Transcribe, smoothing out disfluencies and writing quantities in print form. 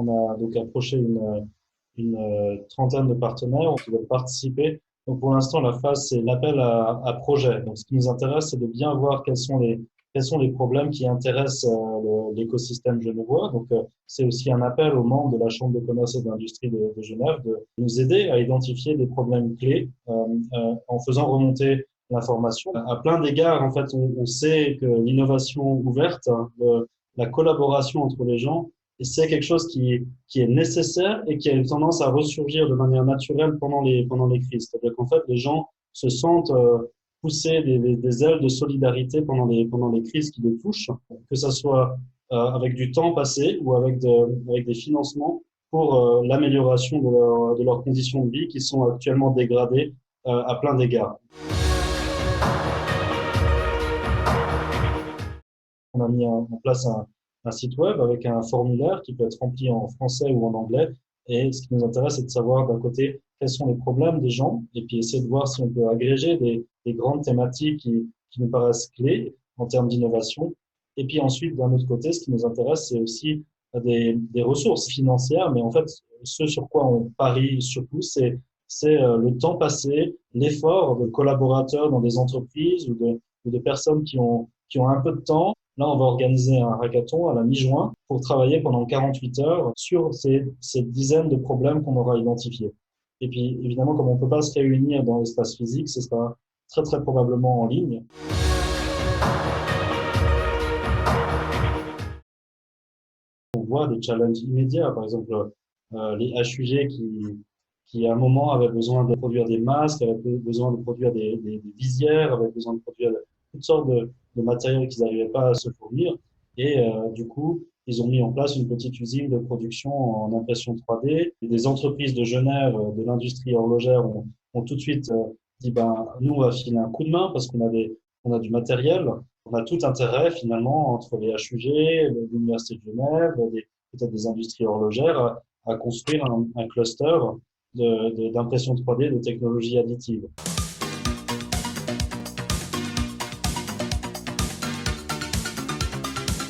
On a donc approché une trentaine de partenaires qui veulent participer. Donc pour l'instant, la phase, c'est l'appel à projet. Donc ce qui nous intéresse, c'est de bien voir quels sont les problèmes qui intéressent l'écosystème genevois. Donc c'est aussi un appel aux membres de la Chambre de commerce et d'industrie de Genève de nous aider à identifier des problèmes clés en faisant remonter l'information. À plein d'égards, en fait, on sait que l'innovation ouverte, la collaboration entre les gens, c'est quelque chose qui est nécessaire et qui a une tendance à ressurgir de manière naturelle pendant les crises. C'est-à-dire qu'en fait, les gens se sentent pousser des ailes de solidarité pendant les crises qui les touchent, que ce soit avec du temps passé ou avec des financements pour l'amélioration de leurs conditions de vie qui sont actuellement dégradées à plein d'égards. On a mis en place un site web avec un formulaire qui peut être rempli en français ou en anglais. Et ce qui nous intéresse, c'est de savoir d'un côté quels sont les problèmes des gens et puis essayer de voir si on peut agréger des grandes thématiques qui nous paraissent clés en termes d'innovation. Et puis ensuite, d'un autre côté, ce qui nous intéresse, c'est aussi des ressources financières. Mais en fait, ce sur quoi on parie surtout, c'est le temps passé, l'effort de collaborateurs dans des entreprises ou de personnes qui ont un peu de temps. Là, on va organiser un hackathon à la mi-juin pour travailler pendant 48 heures sur ces dizaines de problèmes qu'on aura identifiés. Et puis, évidemment, comme on ne peut pas se réunir dans l'espace physique, ce sera très, très probablement en ligne. On voit des challenges immédiats, par exemple, les HUG qui à un moment avaient besoin de produire des masques, avaient besoin de produire des visières, avaient besoin de produire toutes sortes de matériel qu'ils n'arrivaient pas à se fournir. Et du coup, ils ont mis en place une petite usine de production en impression 3D. Et des entreprises de Genève, de l'industrie horlogère, ont tout de suite dit, ben, nous, on va filer un coup de main parce on a du matériel. On a tout intérêt, finalement, entre les HUG, l'Université de Genève, peut-être des industries horlogères, à construire un cluster d'impression 3D de technologie additive.